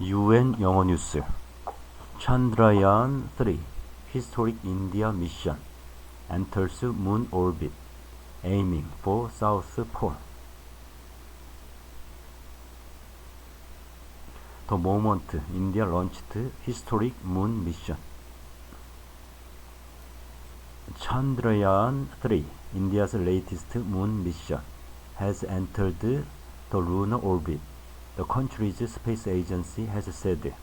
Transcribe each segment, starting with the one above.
UN 영어뉴스 Chandrayaan-3 Historic India Mission enters Moon orbit, aiming for South Pole. The moment India launched historic moon mission. Chandrayaan-3, India's latest moon mission, has entered the lunar orbit, the country's space agency has said.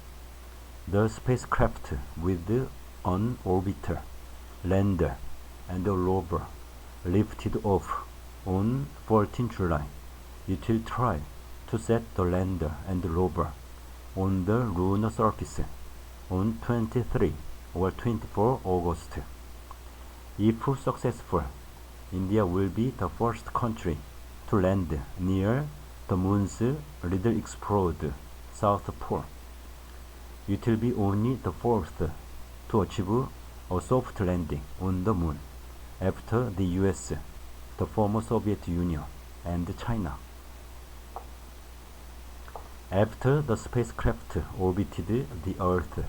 The spacecraft with an orbiter, lander, and a rover lifted off on 14 July. It will try to set the lander and rover on the lunar surface on 23 or 24 August. If successful, India will be the first country to land near the moon's little explored South Pole. It will be only the fourth to achieve a soft landing on the moon, after the US, the former Soviet Union, and China. After the spacecraft orbited the Earth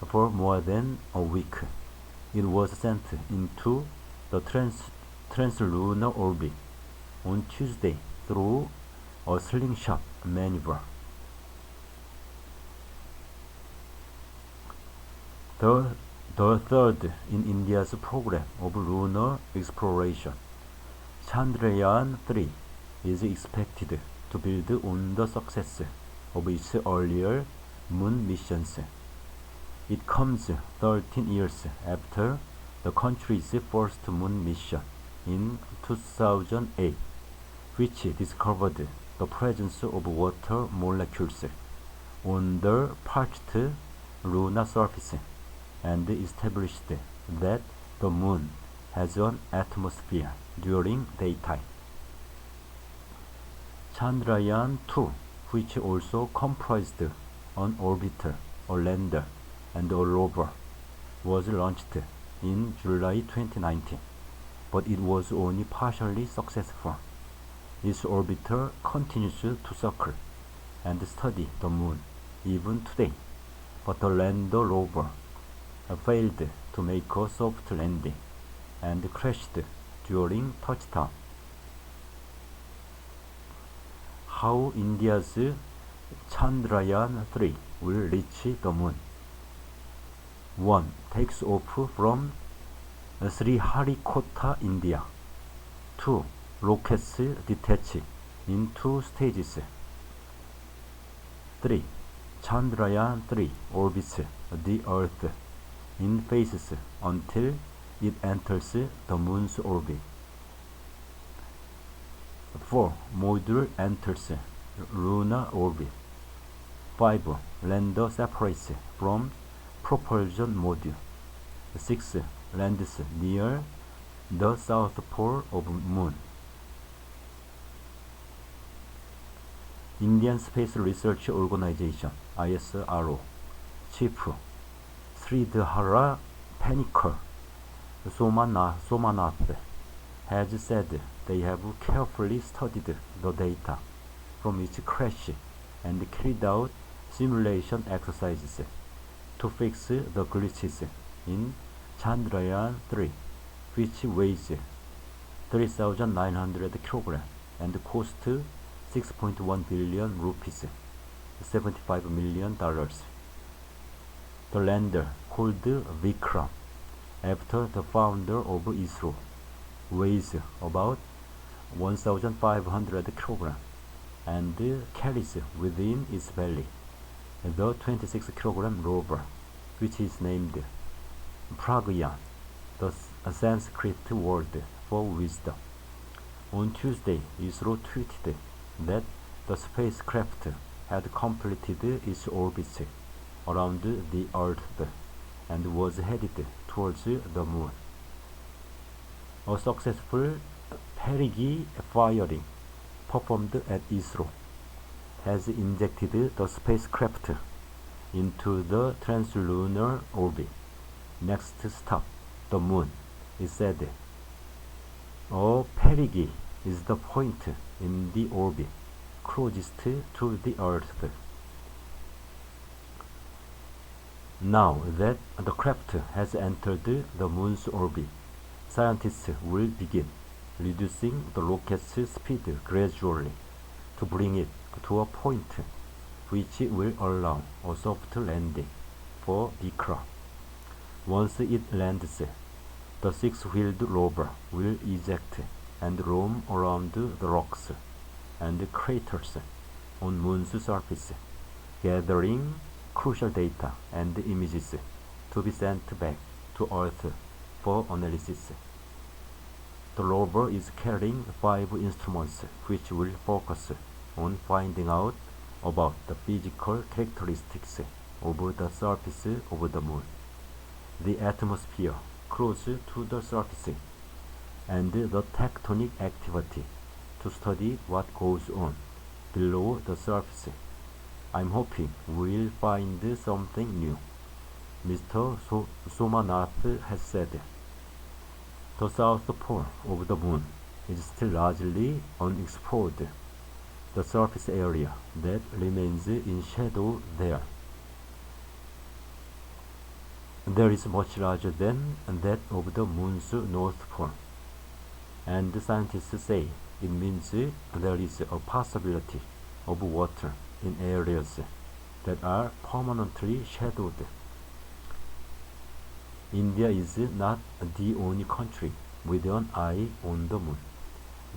for more than a week, it was sent into the translunar orbit on Tuesday through a slingshot maneuver. The third in India's program of lunar exploration, Chandrayaan-3 is expected to build on the success of its earlier moon missions. It comes 13 years after the country's first moon mission in 2008, which discovered the presence of water molecules on the parched lunar surface and established that the moon has an atmosphere during daytime. Chandrayaan-2, which also comprised an orbiter, a lander, and a rover, was launched in July 2019, but it was only partially successful. Its orbiter continues to circle and study the moon even today, but the lander rover failed to make a soft landing and crashed during touchdown. How India's Chandrayaan-3 will reach the moon. 1. Takes off from Sriharikota, India. 2. Rockets detach in 2 stages. 3. Chandrayaan-3 orbits the Earth in phases until it enters the moon's orbit. 4. Module enters lunar orbit. 5. Lander separates from propulsion module. 6. Lands near the south pole of moon. Indian Space Research Organization ISRO Chief Sridhara Panikkar Somanath has said they have carefully studied the data from its crash and carried out simulation exercises to fix the glitches in Chandrayaan-3, which weighs 3,900 kg and cost 6.1 billion rupees, $75 million. The lander, called Vikram, after the founder of ISRO, weighs about 1,500 kg and carries within its belly the 26 kg rover, which is named Pragyan, the Sanskrit word for wisdom. On Tuesday, ISRO tweeted that the spacecraft had completed its orbits around the Earth and was headed towards the moon. A successful perigee firing performed at ISRO has injected the spacecraft into the translunar orbit. Next stop, the moon, is said. A perigee is the point in the orbit closest to the Earth. Now that the craft has entered the moon's orbit, scientists will begin reducing the rocket's speed gradually to bring it to a point which will allow a soft landing for Vikram. Once it lands, the six-wheeled rover will eject and roam around the rocks and craters on Moon's surface, gathering crucial data and images to be sent back to Earth for analysis. The rover is carrying 5 instruments which will focus on finding out about the physical characteristics of the surface of the Moon, the atmosphere close to the surface, and the tectonic activity to study what goes on below the surface. I'm hoping we'll find something new, Mr. Somanath has said. The south pole of the Moon is still largely unexplored, the surface area that remains in shadow there. There is much larger than that of the Moon's north pole, and scientists say it means there is a possibility of water in areas that are permanently shadowed. India is not the only country with an eye on the Moon.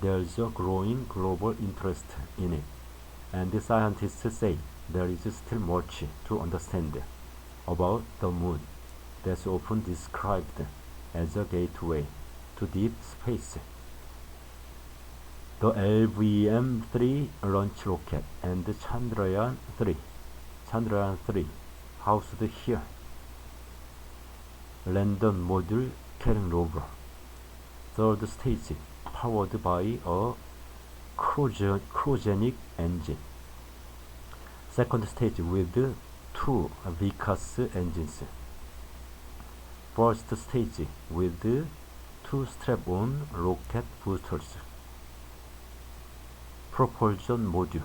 There is a growing global interest in it, and the scientists say there is still much to understand about the Moon that's often described as a gateway to deep space. The LVM-3 launch rocket and Chandrayaan-3 housed here, Landon module carrying rover, third stage powered by a cryogenic engine, second stage with 2 Vikas engines, first stage with 2 strap-on rocket boosters, propulsion module